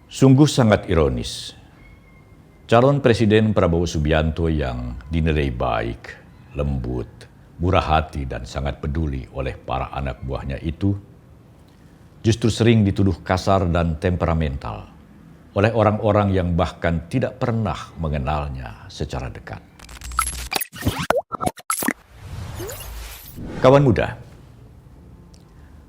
Sungguh sangat ironis, calon Presiden Prabowo Subianto yang dinilai baik, lembut, murah hati dan sangat peduli oleh para anak buahnya itu justru sering dituduh kasar dan temperamental oleh orang-orang yang bahkan tidak pernah mengenalnya secara dekat. Kawan muda,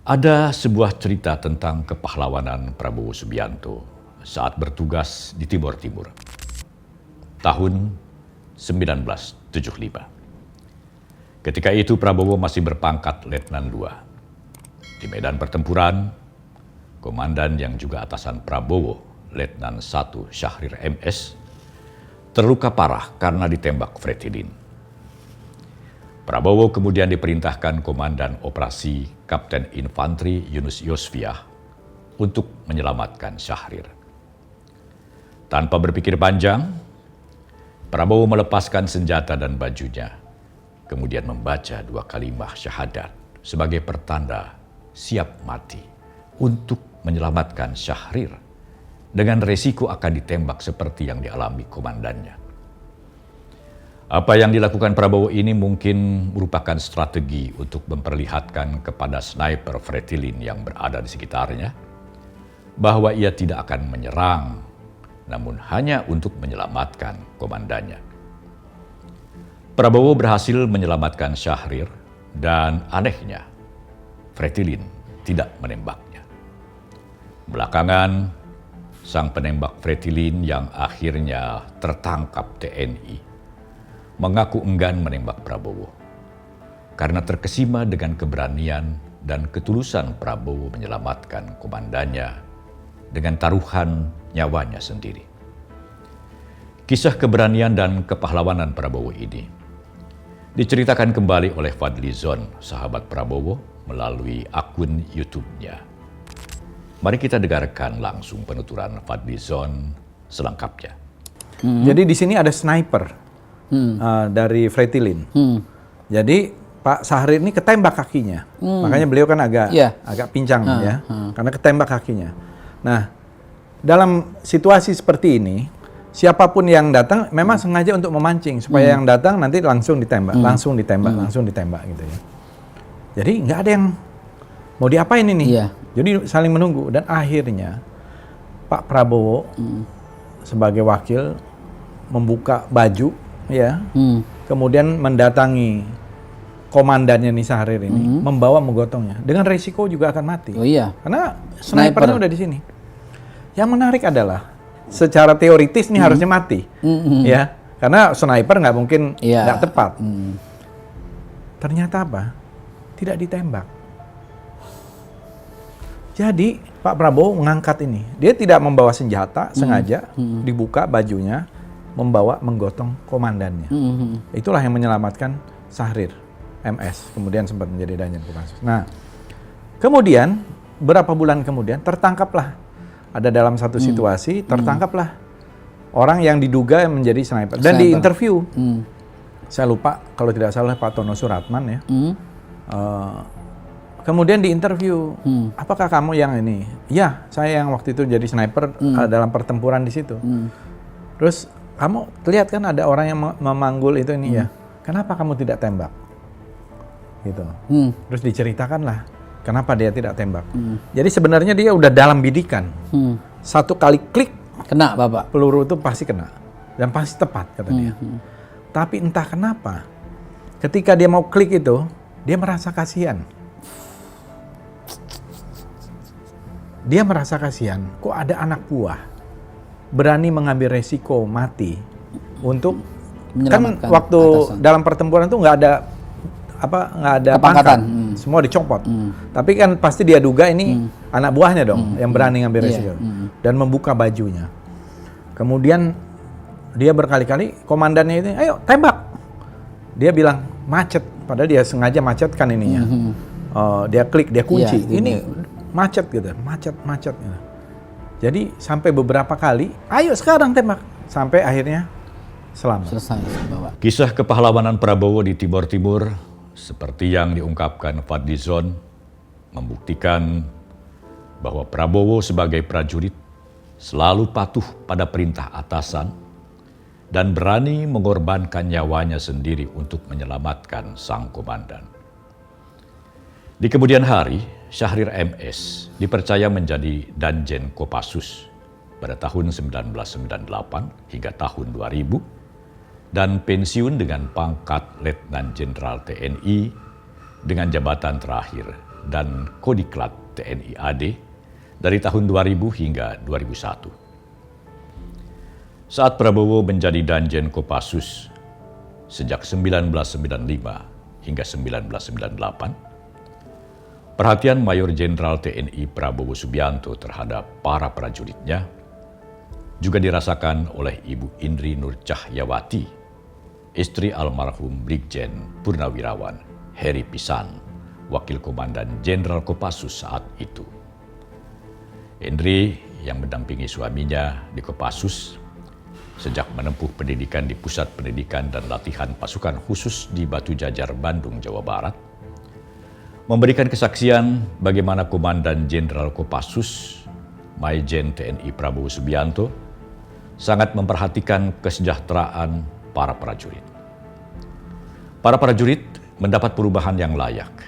ada sebuah cerita tentang kepahlawanan Prabowo Subianto saat bertugas di Timur Timur, tahun 1975. Ketika itu Prabowo masih berpangkat Letnan II. Di medan pertempuran, komandan yang juga atasan Prabowo, Letnan I Syahrir MS, terluka parah karena ditembak Fretilin. Prabowo kemudian diperintahkan Komandan Operasi Kapten Infanteri Yunus Yosfiah untuk menyelamatkan Syahrir. Tanpa berpikir panjang, Prabowo melepaskan senjata dan bajunya, kemudian membaca 2 kalimat syahadat sebagai pertanda siap mati untuk menyelamatkan Syahrir dengan resiko akan ditembak seperti yang dialami komandannya. Apa yang dilakukan Prabowo ini mungkin merupakan strategi untuk memperlihatkan kepada sniper Fretilin yang berada di sekitarnya bahwa ia tidak akan menyerang, namun hanya untuk menyelamatkan komandannya. Prabowo berhasil menyelamatkan Syahrir dan anehnya, Fretilin tidak menembaknya. Belakangan, sang penembak Fretilin yang akhirnya tertangkap TNI mengaku enggan menembak Prabowo karena terkesima dengan keberanian dan ketulusan Prabowo menyelamatkan komandannya dengan taruhan nyawanya sendiri. Kisah keberanian dan kepahlawanan Prabowo ini diceritakan kembali oleh Fadli Zon, sahabat Prabowo, melalui akun YouTube-nya. Mari kita dengarkan langsung penuturan Fadli Zon selengkapnya. Jadi di sini ada sniper dari Fretilin. Jadi Pak Syahrir ini ketembak kakinya, makanya beliau kan agak pincang ya, karena ketembak kakinya. Nah, dalam situasi seperti ini, siapapun yang datang memang sengaja untuk memancing supaya yang datang nanti langsung ditembak, langsung ditembak gitu ya. Jadi nggak ada yang mau diapain ini. Jadi saling menunggu dan akhirnya Pak Prabowo sebagai wakil membuka baju ya, kemudian mendatangi komandannya nih Syahrir ini, membawa menggotongnya dengan resiko juga akan mati. Karena snipernya udah di sini. Yang menarik adalah secara teoritis ini harusnya mati, ya, karena sniper nggak mungkin nggak tepat. Ternyata apa? Tidak ditembak. Jadi Pak Prabowo mengangkat ini, dia tidak membawa senjata, sengaja dibuka bajunya, membawa menggotong komandannya. Itulah yang menyelamatkan Syahrir MS, kemudian sempat menjadi Danjen Kopassus. Nah, kemudian berapa bulan kemudian tertangkaplah, ada dalam satu situasi tertangkaplah orang yang diduga menjadi sniper dan diinterview. Saya lupa kalau tidak salah Pak Tono Suratman ya. Kemudian diinterview, apakah kamu yang ini? Ya, saya yang waktu itu jadi sniper dalam pertempuran di situ. Terus kamu lihat kan ada orang yang memanggul itu ini ya. Kenapa kamu tidak tembak? Gitu. Terus diceritakanlah kenapa dia tidak tembak. Jadi sebenarnya dia udah dalam bidikan. Satu kali klik kena Bapak. Peluru itu pasti kena dan pasti tepat kata dia. Tapi entah kenapa ketika dia mau klik itu dia merasa kasihan. Dia merasa kasihan. Kok ada anak buah berani mengambil resiko mati untuk kan waktu atasan. Dalam pertempuran itu nggak ada pangkat, semua dicopot. Tapi kan pasti dia duga ini anak buahnya dong yang berani ngambil resiko dan membuka bajunya. Kemudian dia berkali-kali komandannya itu, ayo tembak. Dia bilang macet, padahal dia sengaja macetkan ininya. Dia klik, dia kunci. Ini macet gitu, macet. Gitu. Jadi sampai beberapa kali, ayo sekarang tembak, sampai akhirnya selamat. Selesai, Bapak. Kisah kepahlawanan Prabowo di Timur Timur seperti yang diungkapkan Fadli Zon membuktikan bahwa Prabowo sebagai prajurit selalu patuh pada perintah atasan, dan berani mengorbankan nyawanya sendiri untuk menyelamatkan sang komandan. Di kemudian hari, Syahrir MS dipercaya menjadi Danjen Kopassus pada tahun 1998 hingga tahun 2000 dan pensiun dengan pangkat Letnan Jenderal TNI dengan jabatan terakhir dan Kodiklat TNI AD dari tahun 2000 hingga 2001. Saat Prabowo menjadi Danjen Kopassus sejak 1995 hingga 1998, perhatian Mayor Jenderal TNI Prabowo Subianto terhadap para prajuritnya juga dirasakan oleh Ibu Indri Nur Cahyawati, istri almarhum Brigjen Purnawirawan Heri Pisan, Wakil Komandan Jenderal Kopassus saat itu. Indri yang mendampingi suaminya di Kopassus sejak menempuh pendidikan di Pusat Pendidikan dan Latihan Pasukan Khusus di Batu Jajar, Bandung, Jawa Barat, memberikan kesaksian bagaimana Komandan Jenderal Kopassus, Maijen TNI Prabowo Subianto, sangat memperhatikan kesejahteraan para prajurit. Para prajurit mendapat perubahan yang layak,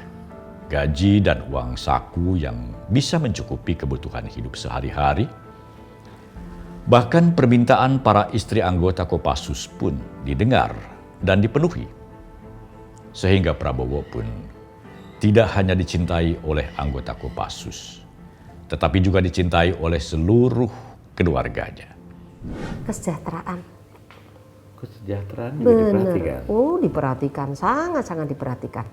gaji dan uang saku yang bisa mencukupi kebutuhan hidup sehari-hari. Bahkan permintaan para istri anggota Kopassus pun didengar dan dipenuhi. Sehingga Prabowo pun tidak hanya dicintai oleh anggota Kopassus, tetapi juga dicintai oleh seluruh keluarganya. Kesejahteraan Kesejahteraan juga diperhatikan. Oh, diperhatikan, sangat-sangat diperhatikan.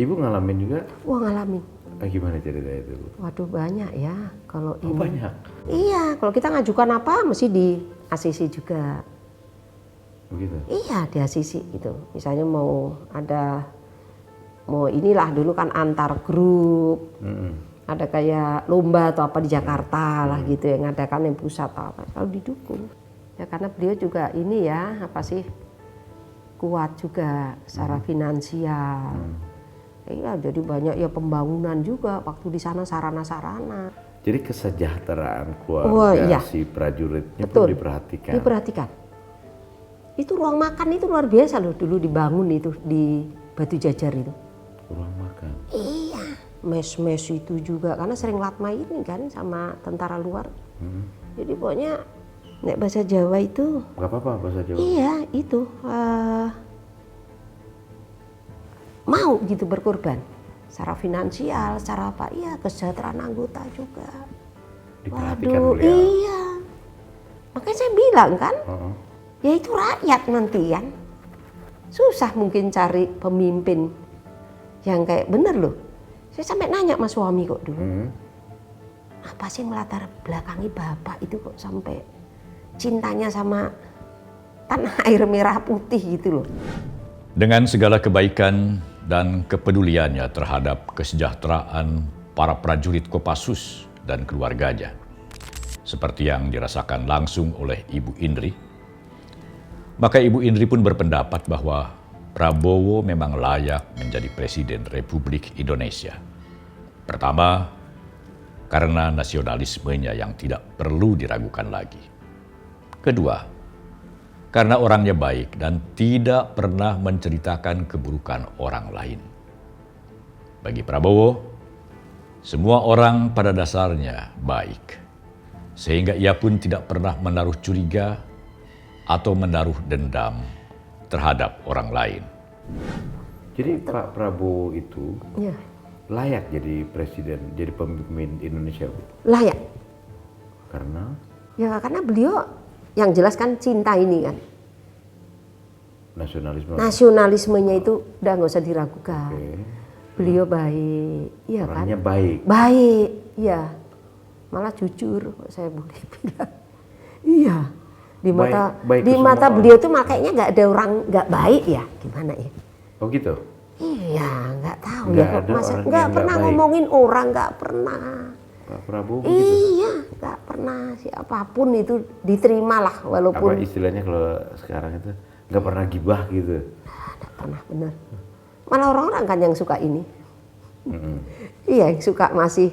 Ibu ngalamin juga? Wah, ngalamin. Gimana cerita itu? Waduh, banyak ya kalau ini. Banyak? Iya, kalau kita ngajukan apa mesti di ACC juga. Begitu? Iya, di ACC gitu. Misalnya mau inilah dulu kan antar grup. Ada kayak lomba atau apa di Jakarta lah gitu yang ngadakan yang pusat atau apa. Selalu didukung. Ya karena beliau juga ini ya kuat juga secara finansial. Iya, jadi banyak ya pembangunan juga waktu di sana, sarana-sarana. Jadi kesejahteraan keluarga si prajuritnya pun diperhatikan. Diperhatikan. Itu ruang makan itu luar biasa loh dulu dibangun itu di Batu Jajar itu. Ruang makan? Iya, mes-mes itu juga karena sering latma ini kan sama tentara luar. Jadi pokoknya nek bahasa Jawa itu. Gak apa-apa bahasa Jawa. Iya itu. Mau gitu berkorban secara finansial, secara apa? Iya, kesejahteraan anggota juga. Diperhatikan Waduh, beliau. iya. Makanya saya bilang kan, ya itu rakyat nanti kan. Susah mungkin cari pemimpin yang kayak bener loh. Saya sampai nanya sama suami kok dulu. Apa sih melatar belakangi bapak itu kok sampai cintanya sama tanah air merah putih gitu loh. Dengan segala kebaikan dan kepeduliannya terhadap kesejahteraan para prajurit Kopassus dan keluarganya, seperti yang dirasakan langsung oleh Ibu Indri, maka Ibu Indri pun berpendapat bahwa Prabowo memang layak menjadi Presiden Republik Indonesia. Pertama, karena nasionalismenya yang tidak perlu diragukan lagi. Kedua, karena orangnya baik dan tidak pernah menceritakan keburukan orang lain. Bagi Prabowo, semua orang pada dasarnya baik, sehingga ia pun tidak pernah menaruh curiga atau menaruh dendam terhadap orang lain. Jadi Pak Prabowo itu layak jadi presiden, jadi pemimpin Indonesia, Bu? Layak. Karena? Ya karena beliau yang jelas kan cinta ini kan. Nasionalismenya itu udah nggak usah diragukan. Beliau baik, iya kan? Orangnya baik. Baik, iya. Malah jujur, saya boleh bilang. Iya. Di mata beliau tuh makanya nggak ada orang nggak baik ya, gimana ya? Oh gitu. Iya, nggak tahu ya. Nggak pernah ngomongin orang, nggak pernah. Pak Prabowo begitu? Iya, nggak pernah siapapun itu diterima lah walaupun. Apa istilahnya kalau sekarang itu nggak pernah gibah gitu? Nggak pernah, bener. Malah orang-orang kan yang suka ini. Iya, yang suka masih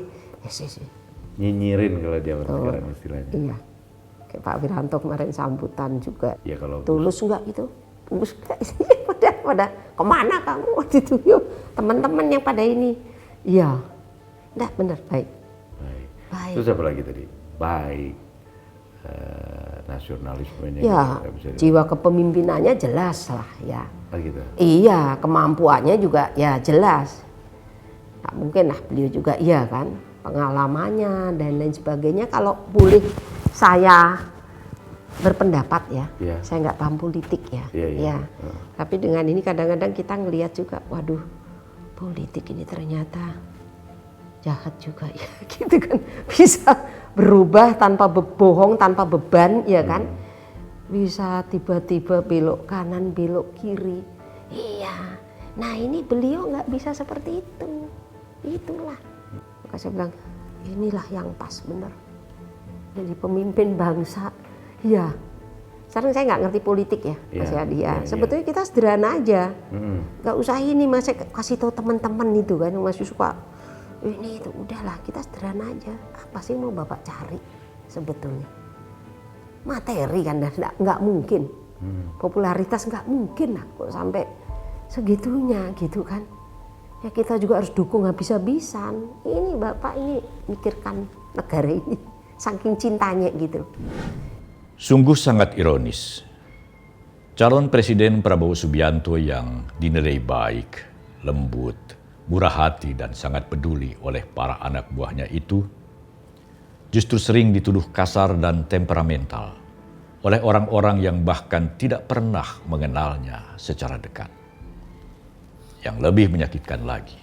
nyinyirin kalau zaman sekarang istilahnya. Iya. Kayak Pak Wiranto kemarin sambutan juga. Ya kalau tulus enggak gitu? Tulus enggak? pada kemana kamu waktu itu? Yuk, teman-teman yang pada ini. Iya. Enggak, benar, baik. Baik. Terus apa lagi tadi? Baik. Nasionalismenya. Ya, jiwa kepemimpinannya jelas lah ya. Gitu. Iya, kemampuannya juga ya jelas. Nggak mungkin lah beliau juga iya kan, pengalamannya dan lain sebagainya. Kalau boleh saya berpendapat ya, saya nggak paham politik ya. Tapi dengan ini kadang-kadang kita ngelihat juga, waduh, politik ini ternyata jahat juga ya, gitu kan, bisa berubah tanpa bohong, tanpa beban, ya kan, bisa tiba-tiba belok kanan, belok kiri, iya. Nah ini beliau nggak bisa seperti itu, itulah. Maka saya bilang, inilah yang pas bener, jadi pemimpin bangsa, ya. Sekarang saya nggak ngerti politik ya, Mas Yadi ya. Sebetulnya kita sederhana aja, nggak usah ini Mas, saya kasih tahu teman-teman itu kan, yang masih suka ini itu, udahlah kita sederhana aja. Apa sih mau Bapak cari sebetulnya? Materi kan, nggak mungkin. Popularitas nggak mungkin lah kok sampai segitunya gitu kan. Ya kita juga harus dukung habis-habisan. Ini Bapak ini mikirkan negara ini, saking cintanya gitu. Sungguh sangat ironis. Calon Presiden Prabowo Subianto yang dinilai baik, lembut, murah hati dan sangat peduli oleh para anak buahnya itu justru sering dituduh kasar dan temperamental oleh orang-orang yang bahkan tidak pernah mengenalnya secara dekat. Yang lebih menyakitkan lagi,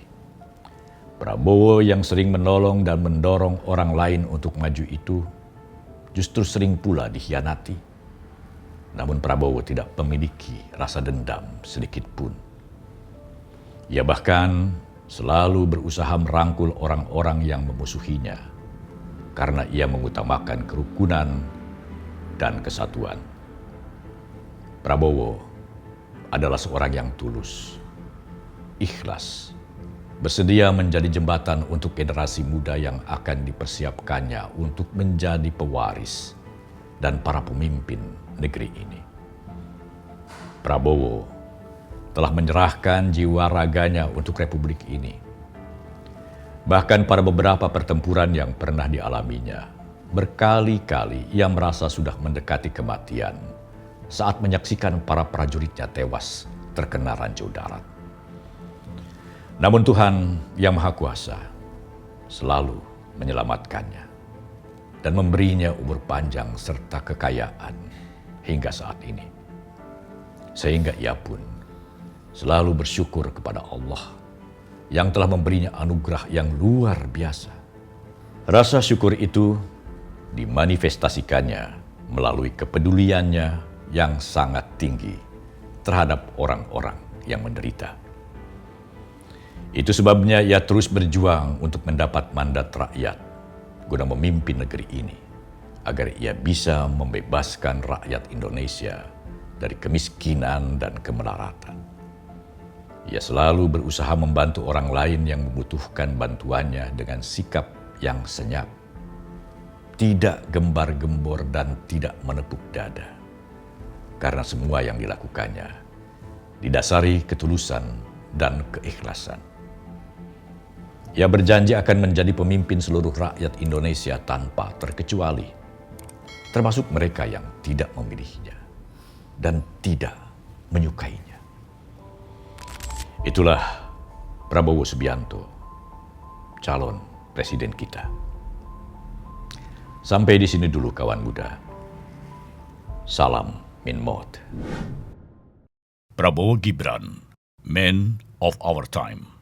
Prabowo yang sering menolong dan mendorong orang lain untuk maju itu justru sering pula dikhianati. Namun Prabowo tidak memiliki rasa dendam sedikit pun. Ia bahkan selalu berusaha merangkul orang-orang yang memusuhinya karena ia mengutamakan kerukunan dan kesatuan. Prabowo adalah seorang yang tulus, ikhlas, bersedia menjadi jembatan untuk generasi muda yang akan dipersiapkannya untuk menjadi pewaris dan para pemimpin negeri ini. Prabowo telah menyerahkan jiwa raganya untuk republik ini. Bahkan pada beberapa pertempuran yang pernah dialaminya, berkali-kali ia merasa sudah mendekati kematian saat menyaksikan para prajuritnya tewas terkena ranjau darat. Namun Tuhan yang Maha Kuasa selalu menyelamatkannya dan memberinya umur panjang serta kekayaan hingga saat ini. Sehingga ia pun selalu bersyukur kepada Allah yang telah memberinya anugerah yang luar biasa. Rasa syukur itu dimanifestasikannya melalui kepeduliannya yang sangat tinggi terhadap orang-orang yang menderita. Itu sebabnya ia terus berjuang untuk mendapat mandat rakyat guna memimpin negeri ini agar ia bisa membebaskan rakyat Indonesia dari kemiskinan dan kemelaratan. Ia selalu berusaha membantu orang lain yang membutuhkan bantuannya dengan sikap yang senyap, tidak gembar-gembor dan tidak menepuk dada. Karena semua yang dilakukannya didasari ketulusan dan keikhlasan. Ia berjanji akan menjadi pemimpin seluruh rakyat Indonesia tanpa terkecuali, termasuk mereka yang tidak memilihnya dan tidak menyukainya. Itulah Prabowo Subianto, calon presiden kita. Sampai di sini dulu kawan muda. Salam Min Maut. Prabowo Gibran, Man of Our Time.